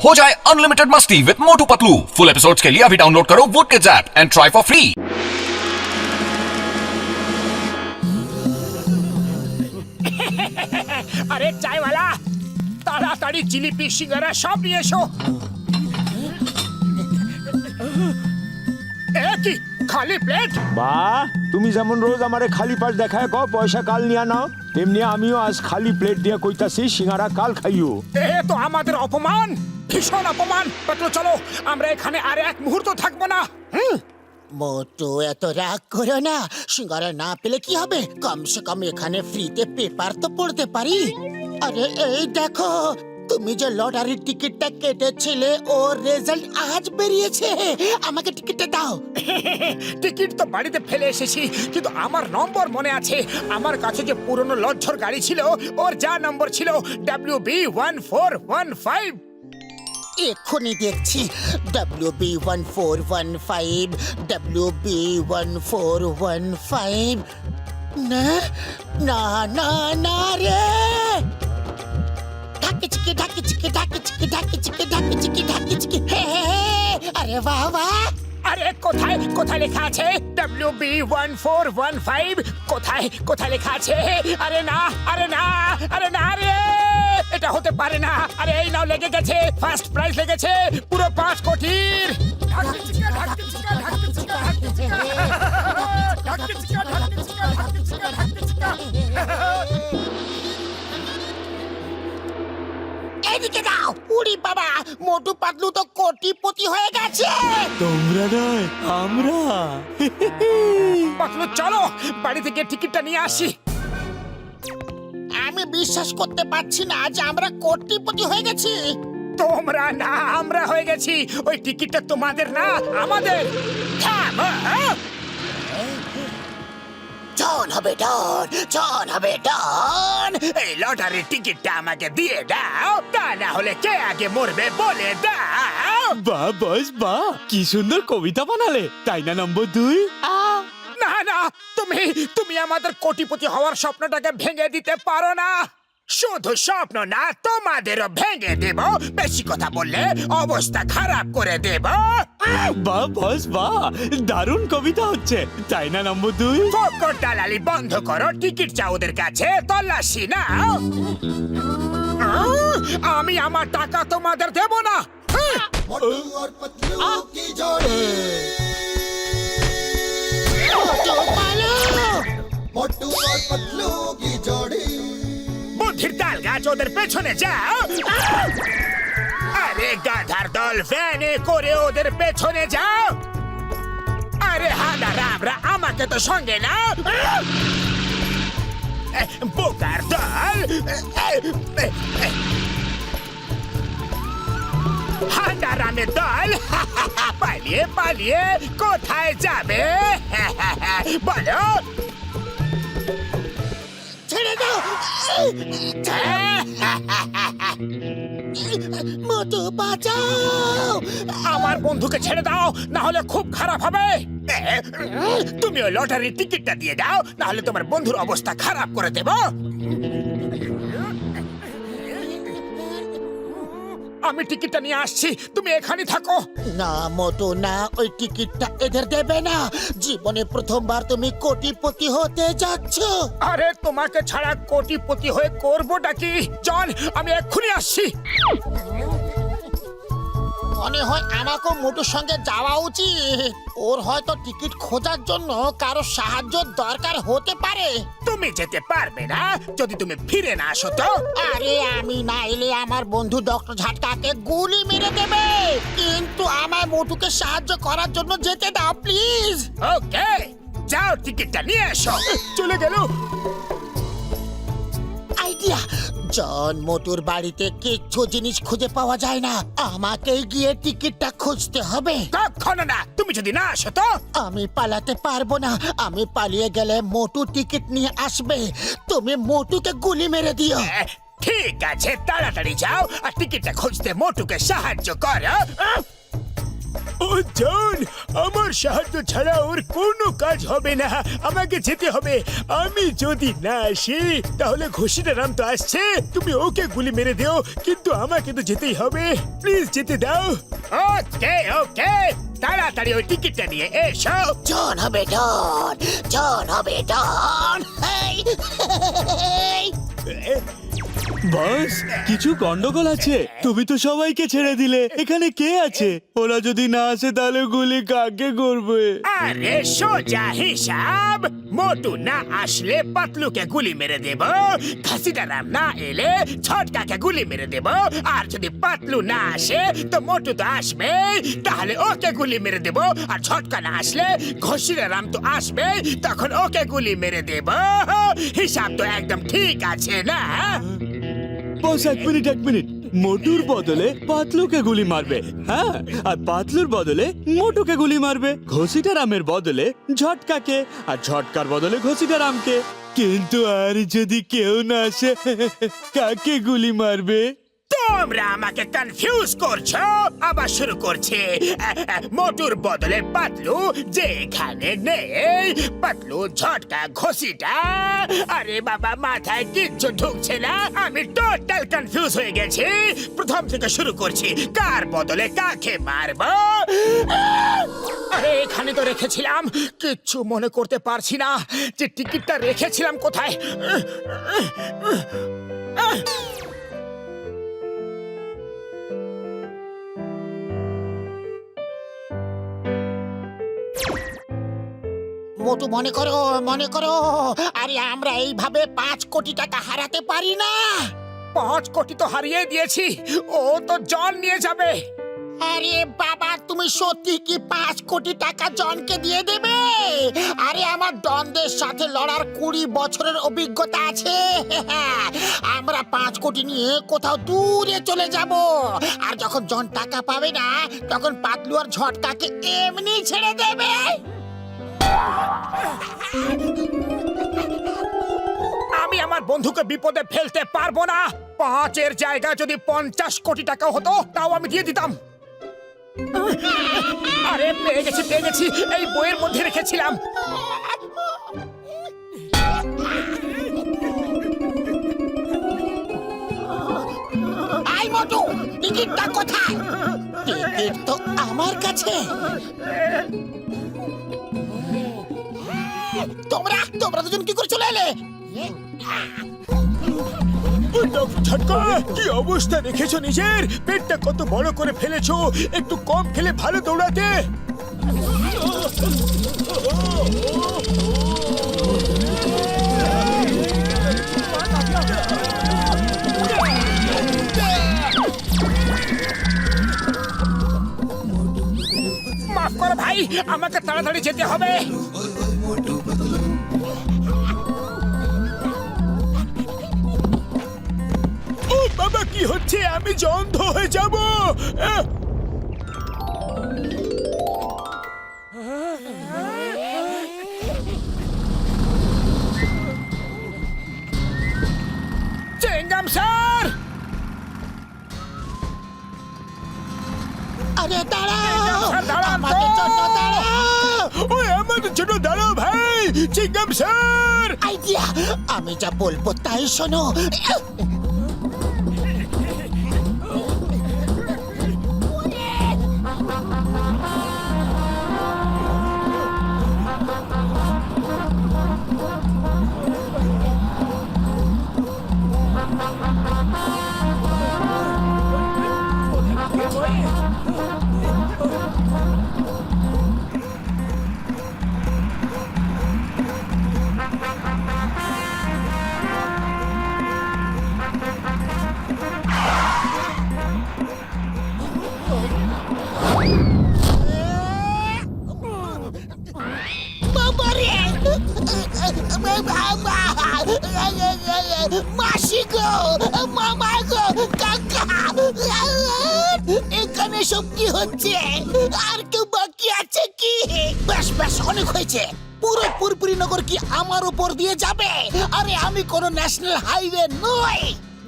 हो जाए अनलिमिटेड मस्ती with Motu Patlu. Full episodes के लिए अभी डाउनलोड करो vote kids app and try for free. আরে চাইওয়ালা তাড়াতাড়ি জিলিপি সিঙ্গারা সব নিয়ে এসো। কি খালি প্লেট? বা তুমি যেমন রোজ আমারে খালি পাশ দেখায় কও পয়সা কাল নিয়া নাও, তেমনি আমিও আজ খালি প্লেট দিয়ে কইতাছি সিঙ্গারা কাল খাইও। এ তো আমাদের অপমান, ভীষণ অপমান। পাতলু চলো, আমরা এখানে আর এক মুহূর্ত থাকবো না। মোটু এত রাগ করো না, সিঙ্গারা না পেলে কি হবে, কমসে কম এখানে ফ্রিতে পেপার তো পড়তে পারি। আরে এই দেখো, তুমি যে লটারির টিকিটটা কেটেছিলে ওর রেজাল্ট আজ বেরিয়েছে, আমাকে টিকিটটা দাও। টিকিট তো বাড়িতে ফেলে এসেছি, কিন্তু আমার নম্বর মনে আছে। আমার কাছে যে পুরনো লজ্জর গাড়ি ছিল, ওর যা নম্বর ছিল WB1415। এক্ষুনি দেখছি, WB1415, WB1415। না না না না রে, ঢাকি চিকি ঢাকি চিকি ঢাকি চিকি ঢাকি চিকি ঢাকি চিকি ঢাকি চিকি। আরে বাহ বাহ। আরে কোথায় কোথায় লেখা আছে WB1415? কোথায় কোথায় লেখা আছে? আরে না আরে না আরে না রে, এটা হতে পারে না। আরে এই নাও, লেগে গেছে, ফার্স্ট প্রাইজ লেগেছে পুরো 5 কোটির। এদিকে দাও। উড়ি বাবা, মোটু পাতলু তো কোটিপতি হয়ে গেছে। তোমরা নয়, আমরা। পাতলু চলো, বাড়ি থেকে টিকিটটা নিয়ে আসি। আমি বিশ্বাস করতে পারছি না যে আমরা কোটিপতি হয়ে গেছি। তোমরা না, আমরা হয়ে গেছি। ওই টিকিটটা তোমাদের না, আমাদের। জন হবে ডন, জন হবে ডন। এই লটারির টিকিটটা আমাকে দিয়ে দাও, তা না হলে কে আগে মরবে বলে দাও। বাহ বস বাহ, কি সুন্দর কবিতা বানালে, তাই না নম্বর 2? না না, তুমি তুমি আমাদের কোটিপতি হওয়ার স্বপ্নটাকে ভেঙে দিতে পারো না। শুধু স্বপ্ন না, তোমাদেরও ভেঙে দেব। বেশি কথা বললে অবস্থা খারাপ করে দেব। বাহ বস বাহ, দারুণ কবিতা হচ্ছে, তাই না নম্বর 2? ফকর দালালি বন্ধ করো, টিকিট চাও ওদের কাছে, তল্লাশি নাও। আমি আমার টাকা তোমাদের দেব না। মোটু আর পতলু কি জোড়ি, মোটু পালো, মোটু আর পতলু কি জোড়ি। বুদ্ধির তাল গাছ, ওদের পেছনে যাও। আরে গাধার দল, ভ্যানে করে ওদের পেছনে যাও। আরে হাদা রাবরা, আমাকে তো সঙ্গে নাও। বোকার দল, হাদা রামের দল, পালিয়ে পালিয়ে কোথায় যাবে বলো? ছেড়ে দাও। মোটু বাঁচাও। আমার বন্ধুকে ছেড়ে দাও, না হলে খুব খারাপ হবে। তুমি ওই লটারির টিকিটটা দিয়ে দাও, না হলে তোমার বন্ধুর অবস্থা খারাপ করে দেব। আমি টিকিটটা নিয়ে আসছি, তুমি এখানে থাকো। না মোটু না, ওই টিকিটটা এদের দেবে না। জীবনে প্রথমবার তুমি কোটিপতি হতে যাচ্ছ। আরে তোমাকে ছাড়া কোটিপতি হয়ে করবোটা কি? চল, আমি এক্ষুনি আসছি। মনে হয় আমাকেও মোটুর সঙ্গে যাওয়া উচিত। ওর হয়তো টিকিট খোঁজার জন্য কারো সাহায্য দরকার হতে পারে। তুমি যেতে পারবে না যদি তুমি ফিরে না আসো তো। আরে আমি না এলে আমার বন্ধু ডক্টর ঝাটকাকে গুলি মেরে দেবে। কিন্তু আমার মোটুকে সাহায্য করার জন্য যেতে দাও প্লিজ। ওকে, যাও, টিকিটটা নিয়ে এসো। চলে গেল। আইডিয়া, জন মোটুর বাড়িতে কিচ্ছু জিনিস খুঁজে পাওয়া যায় না, আমাকেই গিয়ে টিকিটটা খুঁজতে হবে। কখনো না, তুমি যদি না আসো তো। আমি পালাতে পারবো না, আমি পালিয়ে গেলে মোটু টিকিট নিয়ে আসবে। তুমি মোটুকে গুলি মেরে দিও। ঠিক আছে, তাড়াতাড়ি যাও আর টিকিটটা খুঁজতে মোটুকে সাহায্য করো। ও জন, আমার সাহায্য ছাড়া ওর কোনো কাজ হবে না, আমাকে যেতে হবে। আমি যদি না আসি তাহলে ঘুষিটা রাম তো আসছে, তুমি ওকে গুলি মেরে দিও, কিন্তু কিন্তু আমাকে তো যেতেই হবে, প্লিজ যেতে দাও। ওকে ওকে, তাড়াতাড়ি ওই টিকিটটা নিয়ে এসো। জন হবে ডন, জন হবে ডন। হেই, হেই। বস কিছু গন্ডগোল আছে, তুমি তো সবাইকে ছেড়ে দিলে, এখানে কে আছে? ওরা যদি না আসে তাহলে গুলি কাকে করবে? আরে সোজা হিসাব, মোটু না আসলে পাতলুকে গুলি মেরে দেব, ঘাসিদারাম না এলে ছটকাকে গুলি মেরে দেব, আর যদি পাতলু না আসে তো মোটু তো আসবে, তাহলে ওকে গুলি মেরে দেব, আর ছটকা না আসলে ঘসিদারাম তো আসবে, তখন ওকে গুলি মেরে দেব। হিসাব তো একদম ঠিক আছে না? বস এক মিনিট, মোটুর বদলে পাতলুকে গুলি মারবে, হ্যাঁ, আর পাতলুর বদলে মোটুকে গুলি মারবে, ঘসিটা রামের বদলে ঝটকাকে, আর ঝটকার বদলে ঘসিটা রামকে। কিন্তু আর যদি কেউ না আসে, কাকে গুলি মারবে? তোমরা আমাকে কনফিউজ করছো। আবার শুরু করছে, মোটুর বদলে পাতলু, যেখানে নেই পাতলু, ঝটকা, ঘষিটা। আরে বাবা, মাথায় কিচ্ছু ঢুকছে না, আমি টোটাল কনফিউজ হয়ে গেছি। প্রথম থেকে শুরু করছি, কার বদলে কাকে মারবো। আরে এখানে তো রেখেছিলাম, কিচ্ছু মনে করতে পারছি না যে টিকিটটা রেখেছিলাম কোথায়। মোটু মনে করো, মনে করো, আরে আমরা এইভাবে 5 কোটি টাকা হারাতে পারি না। 5 কোটি তো হারিয়ে দিয়েছি, ও তো জন নিয়ে যাবে। আরে বাবা, তুমি সত্যি কি 5 কোটি টাকা জনকে দিয়ে দেবে? আরে আমার ডনদের সাথে লড়ার 20 বছরের অভিজ্ঞতা আছে। আমরা 5 কোটি নিয়ে কোথাও দূরে চলে যাব, আর যখন জন টাকা পাবে না, তখন পাতলু আর ঝটকাকে এমনি ছেড়ে দেবে। আমি আমার বন্ধুকে বিপদে ফেলতে পারবো না। 5-এর জায়গায় যদি 50 কোটি টাকা হতো, তাও আমি দিয়ে দিতাম। আরে পেয়ে গেছি, এই বইয়ের মধ্যে রেখেছিলাম। আই মোটু, টিকিটটা কোথায়? টিকিট তো আমার কাছে। তোমরা দুজন কি করে চলে এলে? ঝটকা, কি অবস্থা রেখেছো নিজের? পেটটা কত বড় করে ফেলেছো, একটু কম খেলে ভালো দৌড়াতে। মাফ করো ভাই, আমাকে তাড়াতাড়ি যেতে হবে। ও বাবা, কি হচ্ছে? আমি যে অন্ধ হয়ে যাব। চেঙ্গাম স্যার, আরে দাঁড়াও, দাঁড়ান আমাদের জন্য দাঁড়াও। ওই আমাদের জন্য দাঁড়াও ভাই। চেঙ্গাম স্যার, আইডিয়া, আমি যা বলবো তাই শোনো। মাসি গো, মামা গো, কাকা, এখানে সব কি হচ্ছে? আর কেউ বাকি আছে কি? ব্যাস অনেক হয়েছে। পুরো পুরপুরি নগর কি আমার উপর দিয়ে যাবে? আরে আমি কোনো ন্যাশনাল হাইওয়ে নই।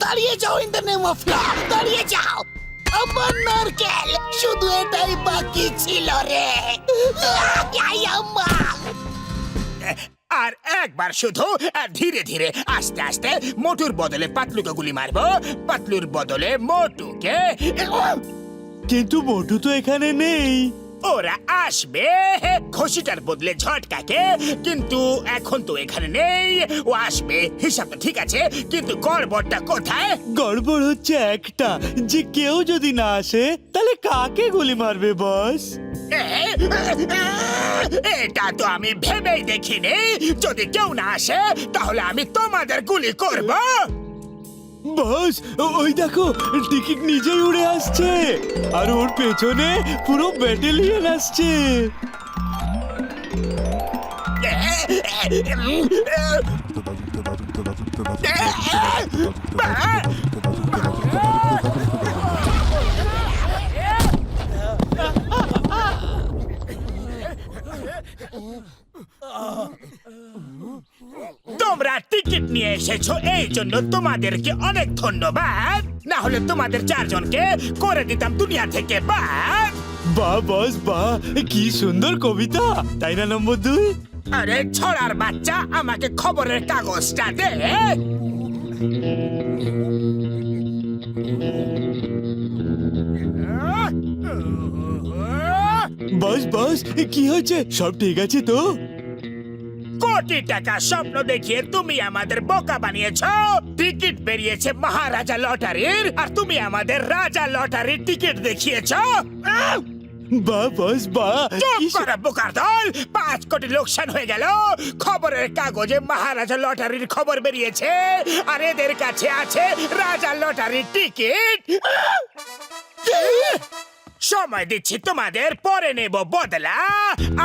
দাঁড়িয়ে যাও, in the name of law, দাঁড়িয়ে যাও। আমার নারকেল, শুধু এটাই বাকি ছিল রে। আর একবার শুধু ধীরে ধীরে আস্তে আস্তে মোটুর বদলে পাতলুকে গুলি মারবো, পাতলুর বদলে মোটুকে। কিন্তু মোটু তো এখানে নেই। ওরা আসবে ঘষিটার বদলে ঝটকাকে, কিন্তু এখন তো এখানে নেই। ও আসবে, হিসাবটা ঠিক আছে, কিন্তু গড়বড়টা কোথায়? গড়বড় হচ্ছে একটা, যে কেউ যদি না আসে তাহলে কাকে গুলি মারবে বস? এটা তো আমি ভেবেই দেখিনি। যদি কেউ না আসে তাহলে আমি তোমাদের গুলি করব। বস, ওই দেখো টিকিট নিজেই উড়ে আসছে, আর ওর পেছনে পুরো ব্যাটালিয়ন আসছে। তোমরা টিকিট নিয়ে এসেছো, এই জন্য তোমাদেরকে অনেক ধন্যবাদ। না হলে তোমাদের চারজনকে করে দিতাম দুনিয়া থেকে বাদ। বাহ বস বাহ, কি সুন্দর কবিতা, তাই না নম্বর 2? আরে ছড়ার বাচ্চা, আমাকে খবরের কাগজটা দে। বস বস, কি হয়েছে? সব ঠিক আছে তো? কোটি টাকা স্বপ্ন দেখিয়ে তুমি আমাদের বোকা বানিয়েছো। টিকিট বেরিয়েছে মহারাজা লটারির, আর তুমি আমাদের রাজা লটারির টিকিট দেখিয়েছো। বাহ বস বাহ, চুপ কি করো বোকার দল। 5 কোটি লোকসান হয়ে গেল। খবরের কাগজে মহারাজা লটারির খবর বেরিয়েছে, আর এদের কাছে আছে রাজা লটারির টিকিট। সময় দিচ্ছি তোমাদের, পরে নেব বদলা।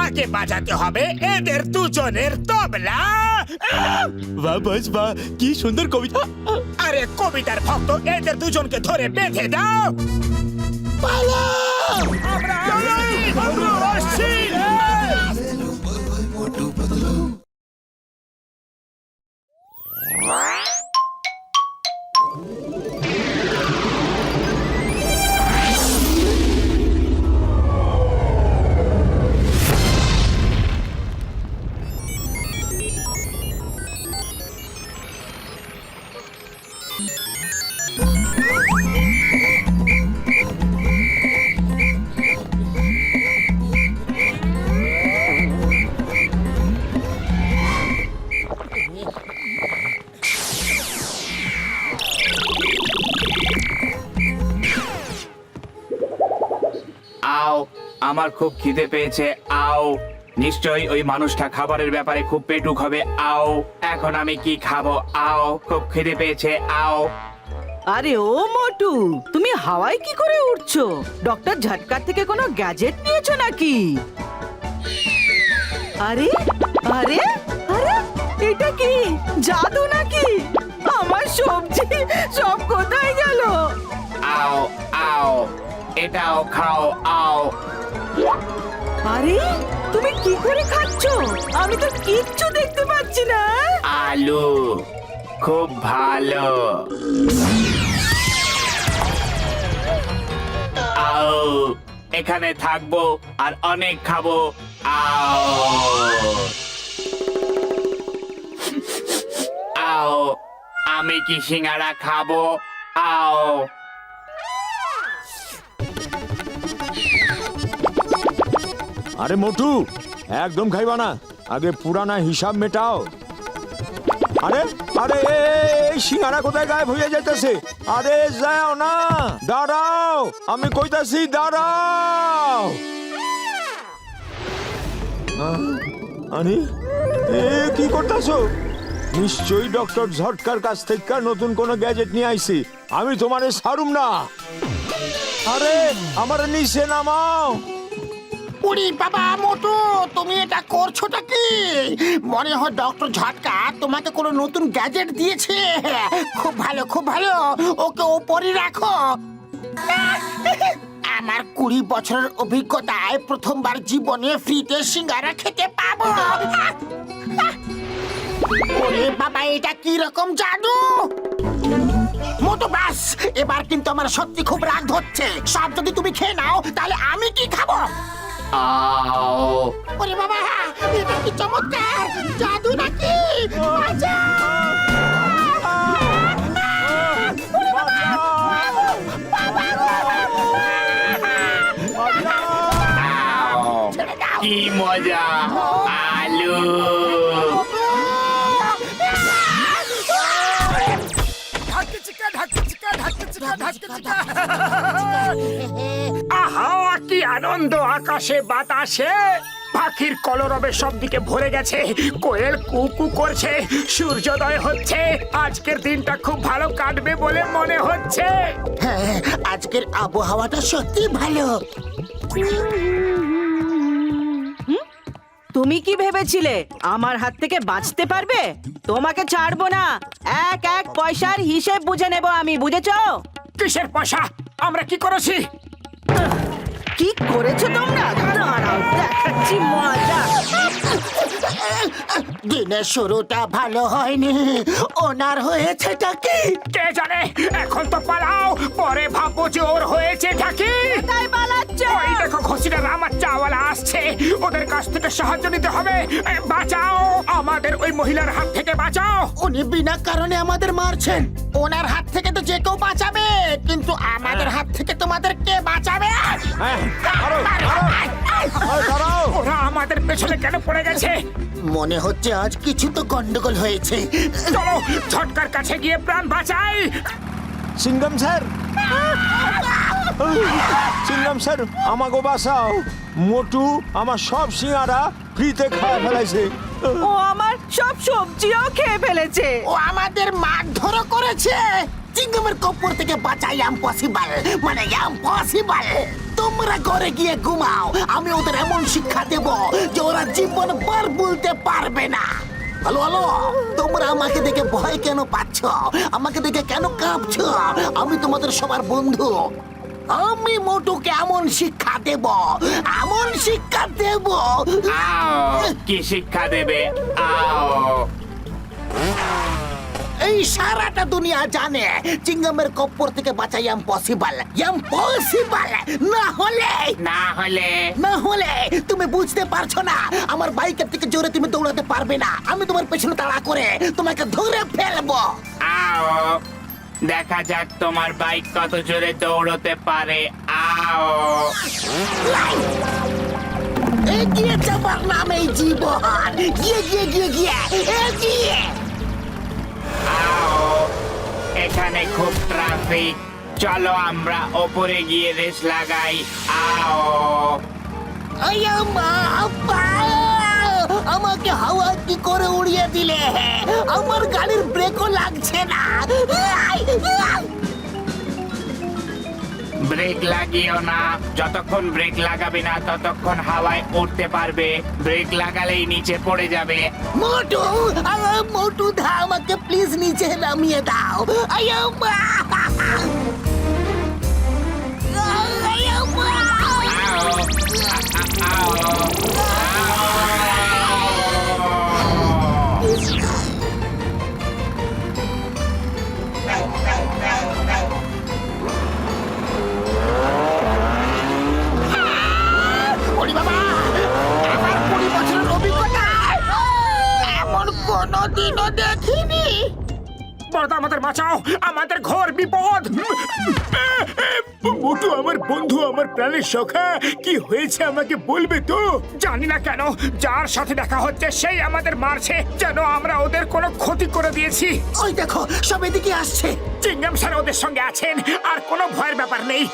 আগে বাজাতে হবে এদের দুজনের তবলা। বাহ বস বাহ, কি সুন্দর কবিতা। আরে কবিতার ভক্ত, এদের দুজনকে ধরে বেঁধে দাও। আমরা আসছি। আও, আমার খুব খিদে পেয়েছে। আও, নিশ্চয়ই ওই মানুষটা খাবারের ব্যাপারে খুব পেটুক হবে। আও, এখন আমি কি খাবো? আও, খুব খিদে পেয়েছে। আও। আরে ও মোটু, তুমি হাওয়ায় কি করে উঠছো? ডক্টর ঝটকার থেকে কোনো গ্যাজেট নিয়েছো নাকি? আরে আরে আরে, এটা কি জাদু নাকি? আমার সবজি সব কোথায় গেল? আও আও, এটাও খাও। আও। আরে তুমি কি করে খাচ্ছো? আমি তো কিচ্ছু দেখতে পাচ্ছি না। আলু, খুব ভালো। আও, এখানে থাকবো আর অনেক খাবো। আও আও, আমি কি সিঙ্গারা খাবো? আও। আরে মোটু, একদম খাইবা না, আগে পুরানা হিসাব মেটাও। আরে আরে, এই সিঙ্গারা কোথায় গায়েব হয়ে যাইতেছে? আরে যাও না, দাঁড়াও, আমি কইতাছি দাঁড়াও। আরে এ কি করতেছো? নিশ্চয়ই ডক্টর ঝটকার কাছ থেকে নতুন কোনো গ্যাজেট নিয়ে আইছি। আমি তোমারে ছাড়ুম না। আরে আমার নিচে নামাও। উড়ি বাবা মোটু, তুমি এটা করছোটা কি? মনে হয় ডক্টর ঝটকা তোমাকে কোনো নতুন গ্যাজেট দিয়েছে। খুব ভালো খুব ভালো, ওকে ওপরই রাখো। আমার 20 বছরের অভিজ্ঞতায় প্রথমবার জীবনে ফ্রিতে সিঙ্গারা খেতে পাবো। ওরে বাবা, এটা কি রকম জাদু? মোটু বাস, এবার কিন্তু আমার সত্যি খুব রাগ হচ্ছে। সব যদি তুমি খেয়ে নাও তাহলে আমি কি খাবো? আও ওরে বাবা, এটা কি চমৎকার! জাদু নাকি? কি মজা আলু ঢাকি চিকা ঢাকি চিকা ঢাকি চিকা ঢাকি চিকা আহা কি আনন্দ আকাশে বাতাসে পাখির কলরবে সব দিকে ভরে গেছে কোয়েল কুকু করছে সূর্যোদয় হচ্ছে আজকের দিনটা খুব ভালো কাটবে বলে মনে হচ্ছে হ্যাঁ, আজকের আবহাওয়াটা সত্যি ভালো। তুমি কি ভেবেছিলে আমার হাত থেকে বাঁচতে পারবে? তোমাকে ছাড়বো না, এক এক পয়সার হিসেব বুঝে নেব আমি, বুঝেছো? কিসের পয়সা আমরা কি করেছি কি করেছো তোমরা? দাঁড়াও, দেখাচ্ছি মজা। দিনের শুরুটা ভালো হয়নি, ওনার হয়েছেটা কি? কে জানে এখন তো পালাও পরে ভাববো যে ওর হয়েছে ঢাকি তাই পালাচ্ছ? ওই দেখো ঘসিটা আমার চাওয়ালা আসছে ওদের কাছ থেকে সাহায্য নিতে হবে বাঁচাও আমাদের ওই মহিলার হাত থেকে বাঁচাও উনি বিনা কারণে আমাদের মারছেন। ওনার হাত থেকে তো যে কেউ বাঁচাবে, কিন্তু আমাদের হাত থেকে তোমাদের কে বাঁচাবে? ওরা আমাদের পেছনে কেন পড়ে গেছে মনে হচ্ছে আজ কিছু তো গন্ডগোল হয়েছে। চলো ঝটকার কাছে গিয়ে প্রাণ বাঁচাই সিঙ্গম স্যার, সিঙ্গম স্যার আমাকে বাঁচাও। মোটু আমার সব সিঙ্গারা ফ্রিতে খাওয়া ফেলাইছে। ও আমার সব সবজিও খেয়ে ফেলেছে। ও আমাদের মারধরও করেছে। চিংগামের কপ্পর থেকে বাঁচাই ইম্পসিবল, মানে ইম্পসিবল। তোমরা ঘরে গিয়ে ঘুমাও, আমি ওদের এমন শিক্ষা দেব যে ওরা জীবন বার বলতে পারবে না। হ্যালো হ্যালো, তোমরা আমাকে দেখে ভয় কেন পাচ্ছ? আমাকে দেখে কেন কাঁপছো? আমি তোমাদের সবার বন্ধু। আমি মোটুকে এমন শিক্ষা দেব, এমন শিক্ষা দেব। আও কি শিক্ষা দেবে আও এই সারাটা দুনিয়া জানে চিংগামের কপ্পর থেকে বাঁচা ইম্পসিবল, ইম্পসিবল। না হলে তুমি বুঝতে পারছো না, আমার বাইকের থেকে জোরে তুমি দৌড়াতে পারবে না। আমি তোমার পেছনে তাড়া করে তোমাকে ধরে ফেলবো। আও দেখা যাক তোমার বাইক কত জোরে দৌড়তে পারে আও এগিয়ে যাবার নামেই জীবন। গিয়ে গিয়ে গিয়ে গিয়ে এগিয়ে। আও এখানে খুব ট্রাফিক, চলো আমরা ওপরে গিয়ে রেস লাগাই আও আয়া মা, আব্বা! আমাকে হাওয়া কি করে উড়িয়ে দিলে? আমার গাড়ির ব্রেকও লাগছে না। ব্রেক লাগিও না, যতক্ষণ ব্রেক লাগাবে না ততক্ষণ হাওয়ায় উঠতে পারবে, ব্রেক লাগালেই নিচে পড়ে যাবে। মোটু, মোটু দা, আমাকে প্লিজ নিচে নামিয়ে দাও। আয়া মা! আয়া মা! আও ওরে বাবা! আমার 20 বছরের অভিজ্ঞতা এমন কোনোদিনও দেখিনি। বড়দা আমাদের বাঁচাও আমাদের ঘোর বিপদ মোটু আমার বন্ধু আমার প্রাণের সখা কি হয়েছে আমাকে বলবে তো জানি না কেন যার সাথে দেখা হচ্ছে সেই আমাদের মারছে যেন আমরা ওদের কোনো ক্ষতি করে দিয়েছি ওই দেখো, সব এদিকে আসছে। চিংগাম স্যার ওদের সঙ্গে আছেন আর কোনো ভয়ের ব্যাপার নেই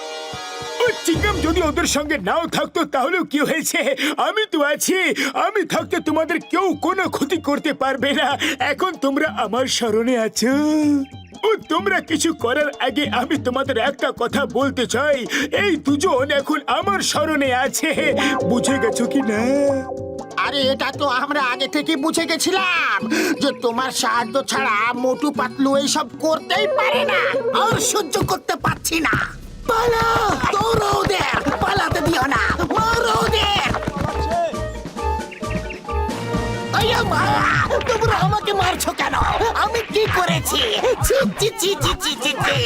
চিংগাম যদি ওদের সঙ্গে নাও থাকতো তাহলেও কি হয়েছে আমি তো আছি আমি থাকতে তোমাদের কেউ কোনো ক্ষতি করতে পারবে না এখন তোমরা আমার শরণে আছো ও তোমরা কিছু করার আগে আমি তোমাদের একটা কথা বলতে চাই এই দুজন এখন আমার শরণে আছে বুঝে গেছো কি না আরে এটা তো আমরা আগে থেকে বুঝে গেছিলাম যে তোমার সাহায্য ছাড়া মোটু পাতলু এইসব করতেই পারে না। আর সহ্য করতে পারছি না। পালা, দৌড়ো ওদের, পালাতে দিও না, মারো ওদের। আয়া মা, তোমরা আমাকে মারছো কেন? আমি কি করেছি? ছি ছি ছি ছি ছি ছি ছি।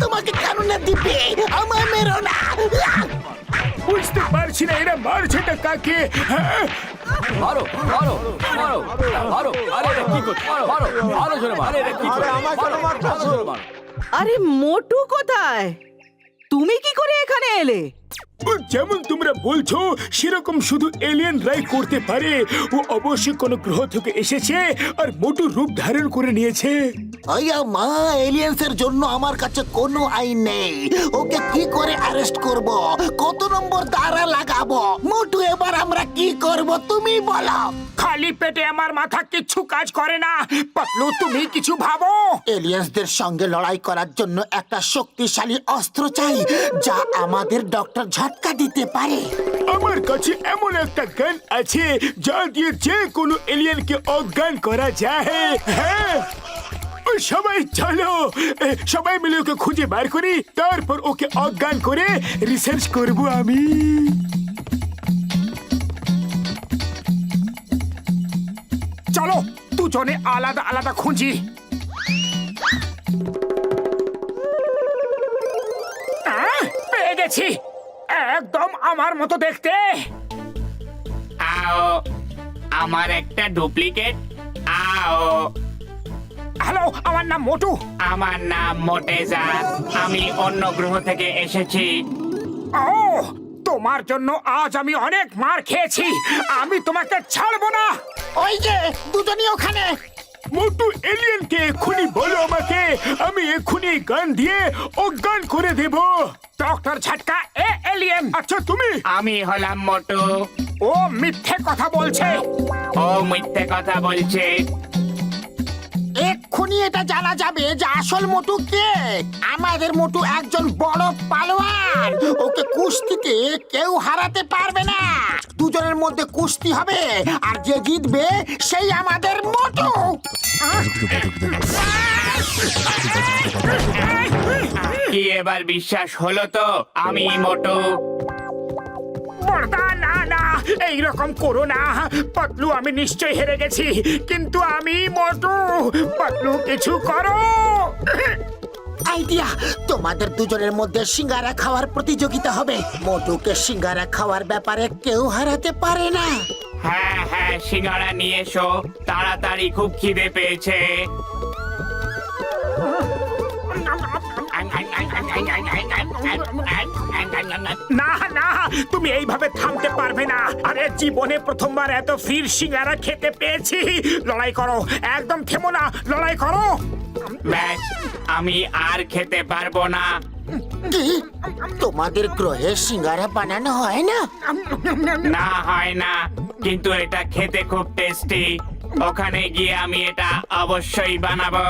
তোমাকে কানুনে দিবে, আমায় মেরো না। বুঝতে পারছি পারছি না এরা মারছেটা কাকে হ্যাঁ? মারো মারো মারো মারো আরে এটা কি করছো মারো আরো জোরে মারো এটা কি আরে করছো আমায় কেন মারতেছো? আরে মোটু কোথায়? তুমি কি করে এখানে এলে? ও যেমন তোমরা বলছো সেরকম শুধু এলিয়েনরাই করতে পারে। ও অবশ্যই কোনো গ্রহ থেকে এসেছে আর মোটু রূপ ধারণ করে নিয়েছে। আয়া মা, এলিয়েন্সের জন্য আমার কাছে কোনো আইন নেই। ওকে কি করে অ্যারেস্ট করব? কত নম্বর দাঁড়া লাগাবো? মোটু এবার আমরা কি করব তুমি বলো। খালি পেটে আমার মাথা কিচ্ছু কাজ করে না। পাতলু তুমি কিছু ভাবো। এলিয়েন্সদের সঙ্গে লড়াই করার জন্য একটা শক্তিশালী অস্ত্র চাই যা আমাদের ডক্টর ঝটকা দিতে পারে। আমার কাছে এমন একটা গান আছে যা দিয়ে যে কোনো এলিয়েনকে অজ্ঞান করা যায়। হ্যাঁ ও সবাই চলো, সবাই মিলে ওকে খুঁজে বার করি, তারপর ওকে অজ্ঞান করে রিসার্চ করব আমি। চলো দুজনে আলাদা আলাদা খুঁজি। পেয়ে গেছি, একদম আমার মতো দেখতে। আও আমার একটা ডুপ্লিকেট। আও হ্যালো, আমার নাম মোটু। আমার নাম মোটেজা। আমি অন্য গ্রহ থেকে এসেছি। ও তোমার জন্য আজ আমি অনেক মার খেয়েছি। আমি তোমাকে ছাড়বো না। ওই যে দুজনই ওখানে। মোটু এলিয়েনকে এক্ষুনি বলো আমাকে, আমি এক্ষুনি গান দিয়ে অজ্ঞান করে দেব। ডক্টর ঝটকা এ এলিয়েন। আচ্ছা তুমি? আমি হলাম মোটু। ও মিথ্যে কথা বলছে। ও মিথ্যে কথা বলছে। এক্ষুনি এটা জানা যাবে যে আসল মোটু কে। আমাদের মোটু একজন বড় পালোয়ান। ওকে কুস্তিতে কেউ হারাতে পারবে না। দুজনের মধ্যে কুস্তি হবে আর যে জিতবে সেই আমাদের মোটু। কি এবার বিশ্বাস হলো তো আমি মোটু? বড়দা না না, এইরকম করো না। পাতলু আমি নিশ্চয় হেরে গেছি, কিন্তু আমি মোটু। পাতলু কিছু করো। আইডিয়া, তোমাদের দুজনের মধ্যে সিঙ্গারা খাওয়ার প্রতিযোগিতা হবে। মোটুকে সিঙ্গারা খাওয়ার ব্যাপারে কেউ হারাতে পারে না। হ্যাঁ হ্যাঁ, সিঙ্গারা নিয়ে এসো তাড়াতাড়ি, খুব খিদে পেয়েছে। না না, তুমি এইভাবে থামতে পারবে না। আরে জীবনে প্রথমবার এত ফ্রির সিঙ্গারা খেতে পেয়েছি। লড়াই করো, একদম থেমো না, লড়াই করো। ব্যাস, আমি আর খেতে পারবো না। কি তোমাদের গ্রহে সিঙ্গারা বানানো হয় না? না হয় না, কিন্তু এটা খেতে খুব টেস্টি। ওখানে গিয়ে আমি এটা অবশ্যই বানাবো।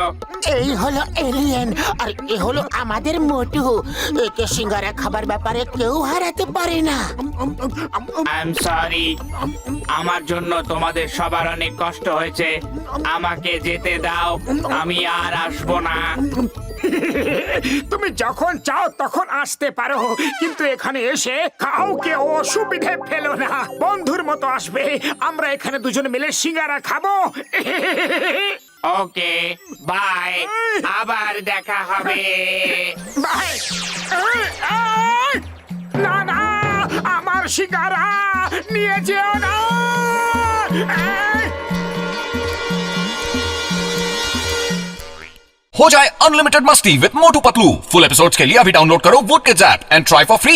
এই হলো এলিয়েন আর এ হলো আমাদের মোটু। একে সিঙ্গারা খাবার ব্যাপারে কেউ হারাতে পারে না। আই এম সরি, আমার জন্য তোমাদের সবার অনেক কষ্ট হয়েছে। আমাকে যেতে দাও, আমি আর আসবো না। তুমি যখন চাও তখন আসতে পারো, কিন্তু এখানে এসে কাউকে অসুবিধে ফেলো না। বন্ধুর মতো আসবে, আমরা এখানে দুজন মিলে সিঙ্গারা খাবো। ওকে বাই, আবার দেখা হবে। বাই। না না, আমার সিঙ্গারা নিয়ে যেও না। हो जाए अनलिमिटेड मस्ती with Motu Patlu. Full episodes के लिए अभी डाउनलोड करो वोट के app and try for free.